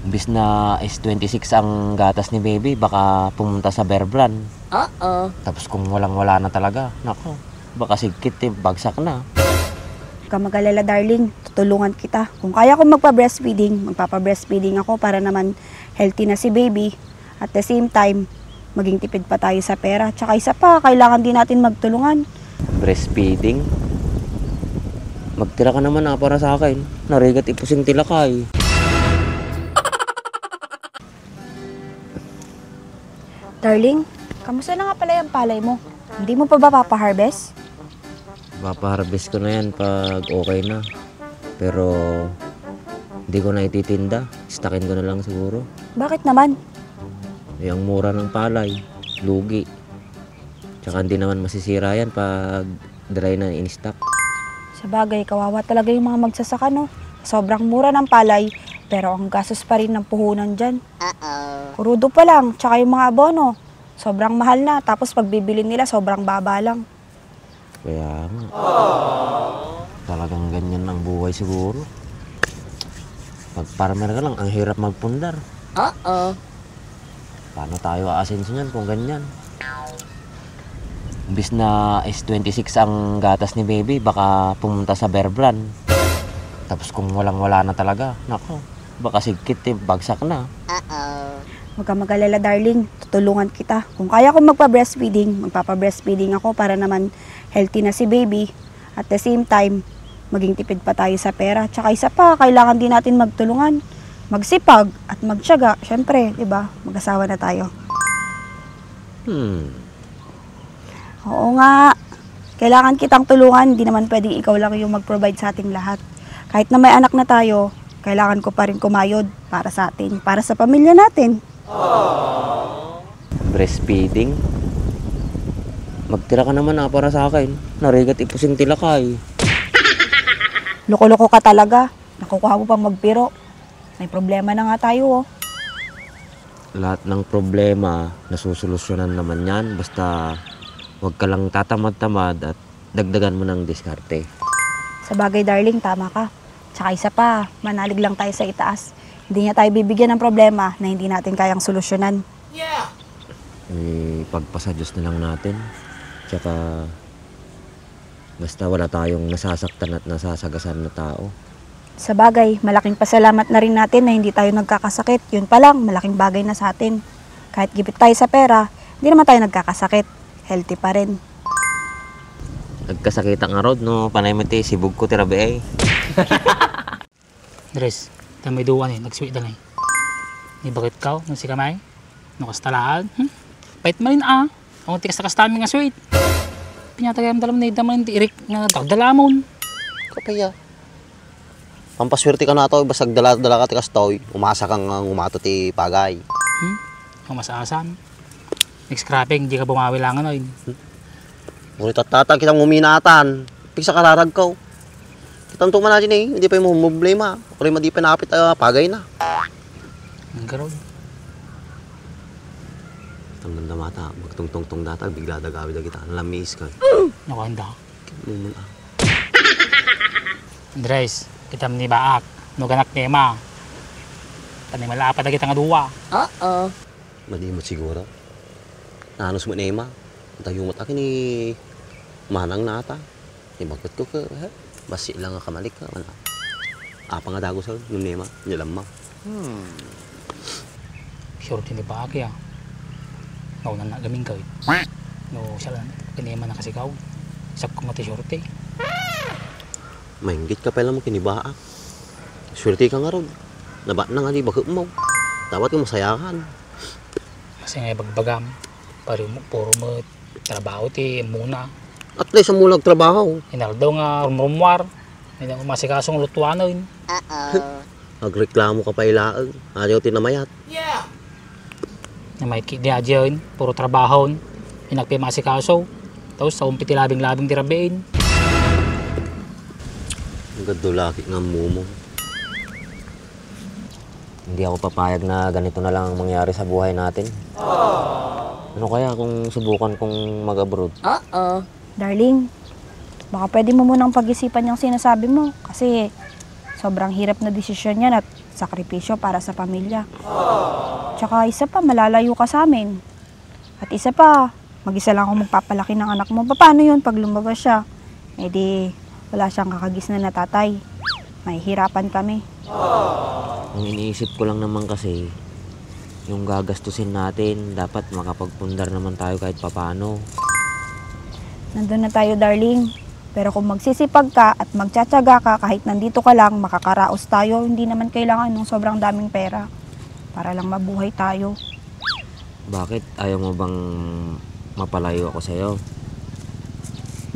Imbis na S26 ang gatas ni baby, baka pumunta sa Bear Brand. Tapos kung walang-wala na talaga, nako, baka sigkit bagsak na. Huwag ka mag-alala, darling. Tutulungan kita. Kung kaya ko magpa-breastfeeding, magpapa-breastfeeding ako para naman healthy na si baby. At the same time, maging tipid pa tayo sa pera. Tsaka isa pa, kailangan din natin magtulungan. Breastfeeding? Magtira ka naman na para sa akin. Narigat ipusing tilakay. Darling, kamusta na nga pala yung palay mo? Hindi mo pa ba papaharvest? Papaharvest ko na yan pag okay na. Pero hindi ko na ititinda. Stakin ko na lang siguro. Bakit naman? Yung mura ng palay, lugi. Tsaka hindi naman masisira yan pag dry na in-stock. Sa bagay, kawawa talaga yung mga magsasaka, no? Sobrang mura ng palay, pero ang gastos pa rin ng puhunan dyan. Kurudo pa lang, tsaka yung mga abono. Sobrang mahal na, tapos pag bibili nila, sobrang baba lang. Kaya nga. Talagang ganyan ang buhay siguro. Pag farmer ka lang, ang hirap magpundar. Paano tayo aasenso niyan kung ganyan? Imbis na S26 ang gatas ni baby, baka pumunta sa Bear Brand. Tapos kung walang-wala na talaga, nako, baka sigkit bagsak na. Huwag ka mag-alala, darling. Tutulungan kita. Kung kaya ko magpa-breastfeeding, magpapa-breastfeeding ako para naman healthy na si baby. At the same time, maging tipid pa tayo sa pera. Tsaka isa pa, kailangan din natin magtulungan. Magsipag at magtiyaga. Siyempre, di ba? Mag-asawa na tayo. Oo nga. Kailangan kitang tulungan. Hindi naman pwedeng ikaw lang yung mag-provide sa ating lahat. Kahit na may anak na tayo, kailangan ko pa rin kumayod para sa atin, para sa pamilya natin. Breastfeeding? Magtira ka naman na para sa akin. Narigat ipusing tilakay. Loko-loko ka talaga. Nakukuha mo pa magbiro. May problema na nga tayo, oh. Lahat ng problema, nasusolusyonan naman yan. Basta huwag ka lang tatamad-tamad at dagdagan mo ng diskarte. Sa bagay, darling, tama ka. Tsaka isa pa, manalig lang tayo sa itaas. Hindi niya tayo bibigyan ng problema na hindi natin kayang solusyonan. Pagpasa Diyos na lang natin. Tsaka basta wala tayong nasasaktan at nasasagasan na tao. Sa bagay, malaking pasalamat na rin natin na hindi tayo nagkakasakit. Yun pa lang, malaking bagay na sa atin. Kahit gipit tayo sa pera, hindi naman tayo nagkakasakit. Healthy pa rin. Nagkasakita nga rod, no? Panay mo ti, sibog ko tirabi ay. Dres, tayo may duwan nagsuwi dalay. Ni bakit ka, nang si kamay? Nakastalaan? Pait mo rin Ang tikas na kastami nga sweet. Pinyatagayam dalam na idaman ti Irik nga dagdalamon. Kapaya. Pampaswerte ka na ito, basag dala ka ti kastoy, umasa kang umato ti pagay. Ang masaasan. Nag-scrapping, hindi ka bumawi lang ano. Ngunit at tatag kitang uminatan, pigsa kararag ka. Kitang tuman natin hindi pa yung problema. Kung di pa napit, pagay na. Ang garod. Ang ganda mata, magtungtong-tong datag, bigla dagawid na kita, lamis ka. Naku, handa. Mumula. Andres, kita ni baak, nuganak tema. Tani malapad na kita nga duwa. Malimot siguro. Nanos mo nema. Tayo mo akin manang nata. Bakit ko ka, basi lang nga kamalik ka. Apa nga dago sa yung nema, nilam ma. Sure din ni baak ya. Naunan na gaming kawit. No, siya lang, kinema na kasi kaw. Isap ko mati shorte. Mahinggit ka pala mo kinibaak. Swerte ka nga ron. Naba na nga di bakit mo. Dapat yung masayahan. Kasi nga bagbagam. Puro mo trabaho ti muna. At least ang mulag trabaho. Inaldaw nga rumrumwar. Hindi na masikasong lutuanon. Nagreklamo ka pa ilaag. Ayaw tinamayat. Na may diadyon, puro trabahon. Pinagpi masikaso. Tapos sa umpiti labing-labing tirabein. Ang gado laki ng mumo. Hindi ako papayag na ganito na lang ang mangyari sa buhay natin. Ano kaya kung subukan kong mag-abroad? Darling, baka pwede mo munang pag-isipan yung sinasabi mo. Kasi sobrang hirap na desisyon yan at sakripisyo para sa pamilya. Tsaka isa pa, malalayo ka sa amin. At isa pa, mag-isa lang ako magpapalaki ng anak mo. Paano yun pag lumabas siya? Eh di, wala siyang kakagisnan na tatay. Mahihirapan kami. Ang iniisip ko lang naman kasi, yung gagastusin natin, dapat makapagpundar naman tayo kahit papano. Nandun na tayo, darling. Pero kung magsisipag ka at magtsatsaga ka, kahit nandito ka lang, makakaraos tayo. Hindi naman kailangan ng sobrang daming pera para lang mabuhay tayo. Bakit ayaw mo bang mapalayo ako sa'yo?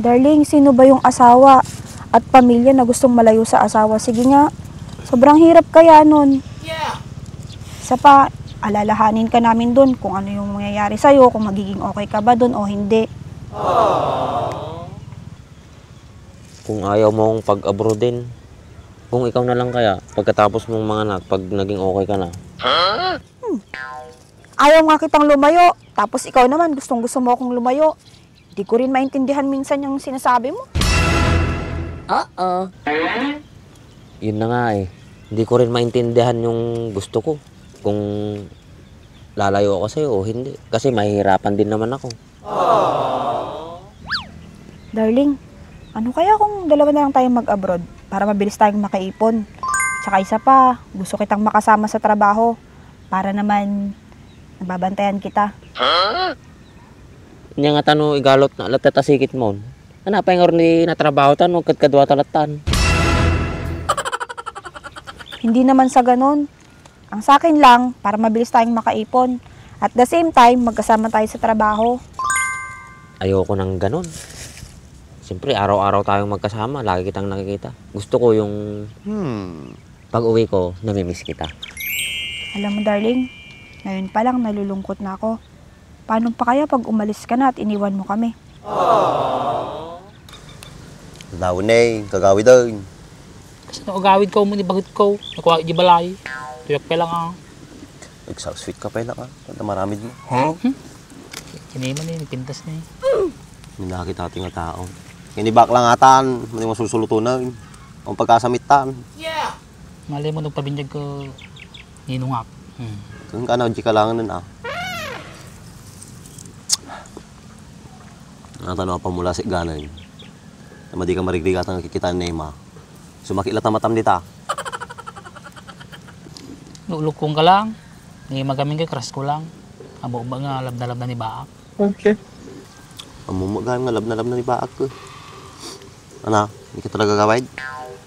Darling, sino ba yung asawa at pamilya na gustong malayo sa asawa? Sige nga, sobrang hirap kaya nun. Isa pa, alalahanin ka namin dun kung ano yung mangyayari sa'yo, kung magiging okay ka ba dun o hindi. Kung ayaw mong pag-abroad din, kung ikaw na lang kaya, pagkatapos mong mga anak, pag naging okay ka na. Ayaw nga kitang lumayo, tapos ikaw naman gustong gusto mo akong lumayo. Hindi ko rin maintindihan minsan yung sinasabi mo. Yun na nga eh. Hindi ko rin maintindihan yung gusto ko. Kung lalayo ako sa'yo o hindi. Kasi mahihirapan din naman ako. Darling, ano kaya kung dalawa na lang tayong mag-abroad para mabilis tayong makaipon? Tsaka isa pa, gusto kitang makasama sa trabaho para naman nababantayan kita. Nga nga tano igalot na alat tatasikit mo. Hanapay nga rin ni natrabaho tan, huwag kadwa talatan. Hindi naman sa ganun. Ang sa akin lang, para mabilis tayong makaipon. At the same time, magkasama tayo sa trabaho. Ayoko nang ganun. Siyempre, araw-araw tayong magkasama. Lagi kitang nakikita. Gusto ko yung pag uwi ko, namimiss kita. Alam mo, darling, ngayon pa lang nalulungkot na ako. Paano pa kaya pag umalis ka na at iniwan mo kami? Daw na kagawi daw. Kasi naugawid ko mo ni bagot ko. Nakuha di balay. Tuyak pa lang Nagsa-sweet ka pa lang Pagka maramid mo. Kiniman eh, pintas na eh. Minakita ating nga tao. Kinibak lang atan, hindi mo susulutunan. Ang pagkasamitan. Malay mo nagpabinyag ko ninungap. Kung ka na, di ka lang nun Natanong pa mula si Ganon. Na di ka marigrigat ang kikita ni Nema. Sumakilat ang matam dita. Nulukong ka lang. Ni magaming ka, crush ko lang. Abo ba nga lab na ni Baak? Amumagay nga lab na ni Baak ko. Ano? Hindi ka talaga gawid?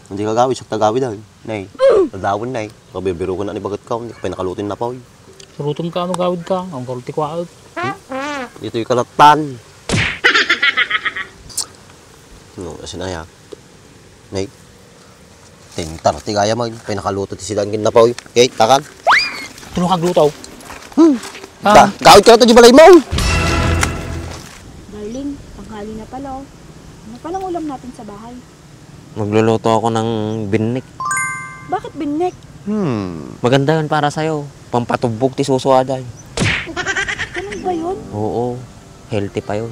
Hindi ka gawid, siya tagawid daw. Nay, nadawin nay. Kabibiro ko na ni Bagat ka, hindi ka pa nakalutin na pa. Surutong ka, ano gawid ka? Ang karuti ko out. Dito yung kalatan. No, kasi na ya. Nay, tintar, tigaya mag. Pinakaluto ti sidan kin na pa. Okay, takan. Tulong ka glutaw. Gawid ka na ito, di balay mo. Darling, tanghali na pala oh. Ano palang ulam natin sa bahay? Magluluto ako ng binik. Bakit binnek? Maganda yun para sa'yo. Pampatubog ti susuaday. Ganun ba yun? Oo, healthy pa yun.